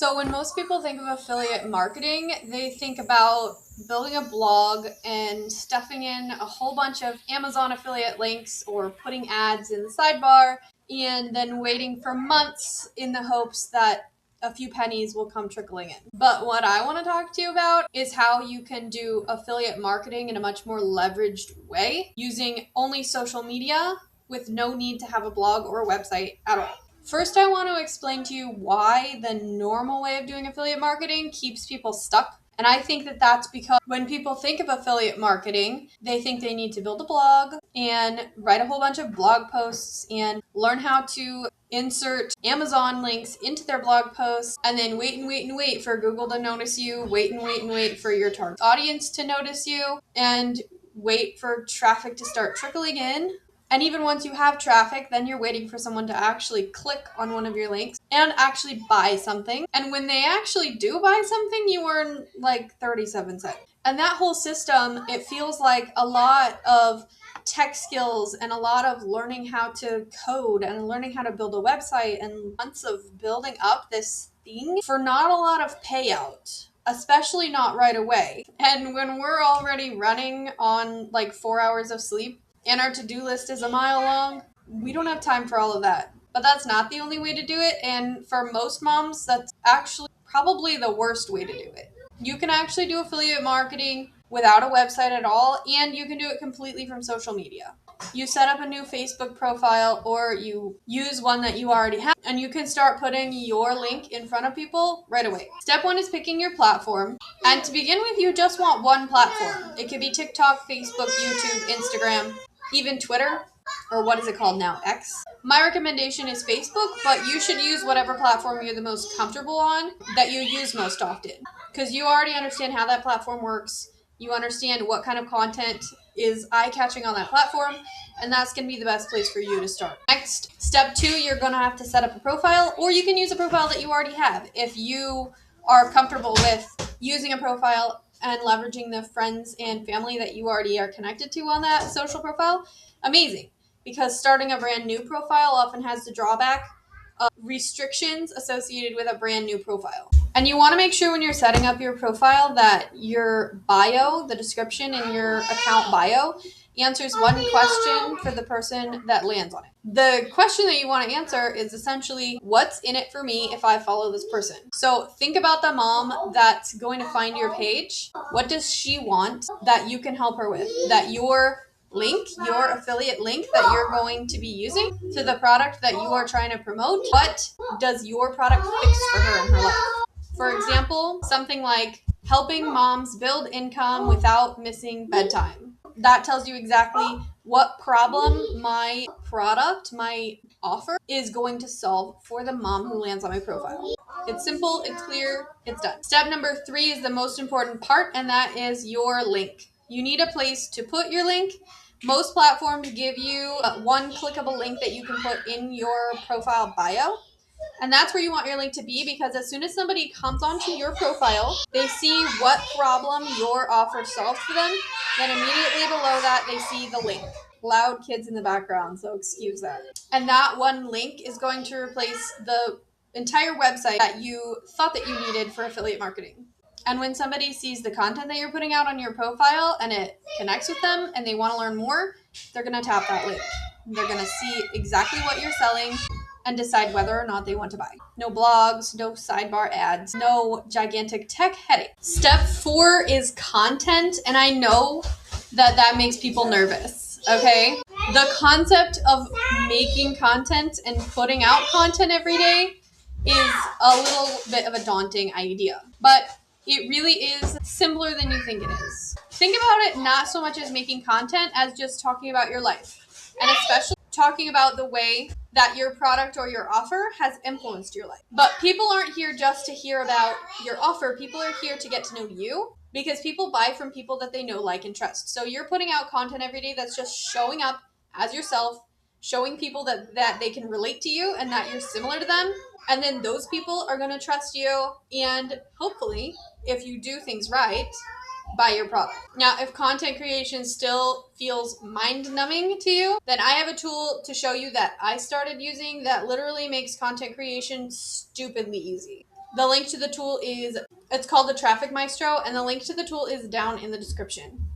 So when most people think of affiliate marketing, they think about building a blog and stuffing in a whole bunch of Amazon affiliate links or putting ads in the sidebar and then waiting for months in the hopes that a few pennies will come trickling in. But what I want to talk to you about is how you can do affiliate marketing in a much more leveraged way using only social media with no need to have a blog or a website at all. First, I want to explain to you why the normal way of doing affiliate marketing keeps people stuck. And I think that that's because when people think of affiliate marketing, they think they need to build a blog and write a whole bunch of blog posts and learn how to insert Amazon links into their blog posts and then wait and wait and wait for Google to notice you, wait and wait and wait for your target audience to notice you, and wait for traffic to start trickling in. And even once you have traffic, then you're waiting for someone to actually click on one of your links and actually buy something. And when they actually do buy something, you earn like 37 cents. And that whole system, it feels like a lot of tech skills and a lot of learning how to code and learning how to build a website and months of building up this thing for not a lot of payout. Especially not right away. And when we're already running on like 4 hours of sleep, and our to-do list is a mile long, we don't have time for all of that. But that's not the only way to do it, and for most moms, that's actually probably the worst way to do it. You can actually do affiliate marketing without a website at all, and you can do it completely from social media. You set up a new Facebook profile or you use one that you already have, and you can start putting your link in front of people right away. Step one is picking your platform. And to begin with, you just want one platform. It could be TikTok, Facebook, YouTube, Instagram, even Twitter, or what is it called now? X. My recommendation is Facebook, but you should use whatever platform you're the most comfortable on that you use most often. Because you already understand how that platform works. You understand what kind of content is eye-catching on that platform, and that's going to be the best place for you to start. Next, step 2, you're going to have to set up a profile, or you can use a profile that you already have. If you are comfortable with using a profile and leveraging the friends and family that you already are connected to on that social profile, amazing. Because starting a brand new profile often has the drawback of restrictions associated with a brand new profile. And you want to make sure when you're setting up your profile that your bio, the description in your account bio, answers one question for the person that lands on it. The question that you want to answer is essentially, what's in it for me if I follow this person? So think about the mom that's going to find your page. What does she want that you can help her with? That your link, your affiliate link that you're going to be using to the product that you are trying to promote, what does your product fix for her in her life? For example, something like helping moms build income without missing bedtime. That tells you exactly what problem my product, my offer, is going to solve for the mom who lands on my profile. It's simple, it's clear, it's done. Step number 3 is the most important part, and that is your link. You need a place to put your link. Most platforms give you one clickable link that you can put in your profile bio. And that's where you want your link to be, because as soon as somebody comes onto your profile, they see what problem your offer solves for them. Then immediately below that, they see the link. Loud kids in the background, so excuse that. And that one link is going to replace the entire website that you thought that you needed for affiliate marketing. And when somebody sees the content that you're putting out on your profile and it connects with them and they want to learn more, they're going to tap that link. They're going to see exactly what you're selling and decide whether or not they want to buy. No blogs, no sidebar ads, no gigantic tech headache. Step 4 is content, and I know that makes people nervous, okay? The concept of making content and putting out content every day is a little bit of a daunting idea, but it really is simpler than you think it is. Think about it not so much as making content as just talking about your life, and especially talking about the way that your product or your offer has influenced your life. But people aren't here just to hear about your offer. People are here to get to know you, because people buy from people that they know, like, and trust. So you're putting out content every day that's just showing up as yourself, showing people that they can relate to you and that you're similar to them. And then those people are going to trust you, and hopefully, if you do things right, buy your product. Now, if content creation still feels mind-numbing to you, then I have a tool to show you that I started using that literally makes content creation stupidly easy. The link to the tool it's called the Traffic Maestro, and the link to the tool is down in the description.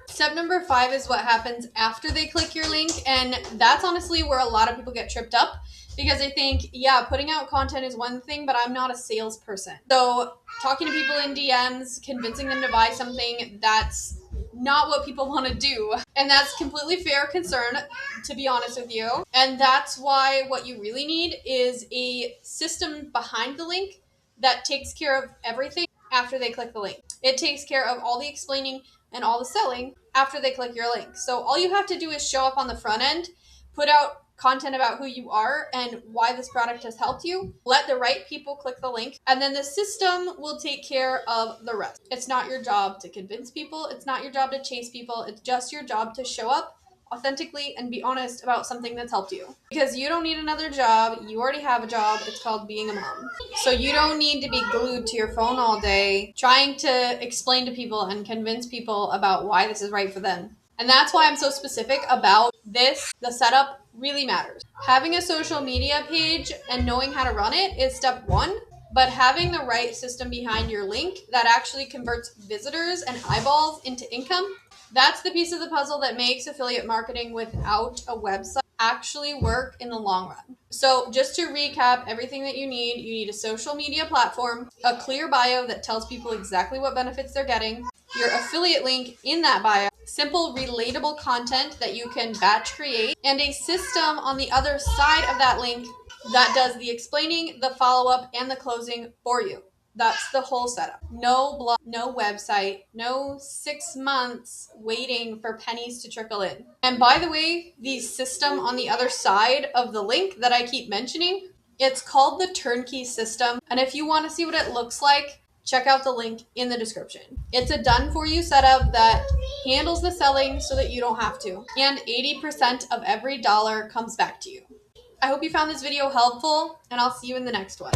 Step number 5 is what happens after they click your link, and that's honestly where a lot of people get tripped up because they think, yeah, putting out content is one thing, but I'm not a salesperson. So talking to people in DMs, convincing them to buy something, that's not what people want to do. And that's completely fair concern, to be honest with you. And that's why what you really need is a system behind the link that takes care of everything after they click the link. It takes care of all the explaining and all the selling after they click your link. So all you have to do is show up on the front end, put out content about who you are and why this product has helped you, let the right people click the link, and then the system will take care of the rest. It's not your job to convince people. It's not your job to chase people. It's just your job to show up authentically and be honest about something that's helped you. Because you don't need another job. You already have a job. It's called being a mom. So you don't need to be glued to your phone all day trying to explain to people and convince people about why this is right for them. And that's why I'm so specific about this. The setup really matters. Having a social media page and knowing how to run it is step 1. But having the right system behind your link that actually converts visitors and eyeballs into income, that's the piece of the puzzle that makes affiliate marketing without a website actually work in the long run. So just to recap everything that you need a social media platform, a clear bio that tells people exactly what benefits they're getting, your affiliate link in that bio, simple relatable content that you can batch create, and a system on the other side of that link that does the explaining, the follow-up, and the closing for you. That's the whole setup. No blog, no website, no 6 months waiting for pennies to trickle in. And by the way, the system on the other side of the link that I keep mentioning, it's called the turnkey system. And if you want to see what it looks like, check out the link in the description. It's a done for you setup that handles the selling so that you don't have to. And 80% of every dollar comes back to you. I hope you found this video helpful, and I'll see you in the next one.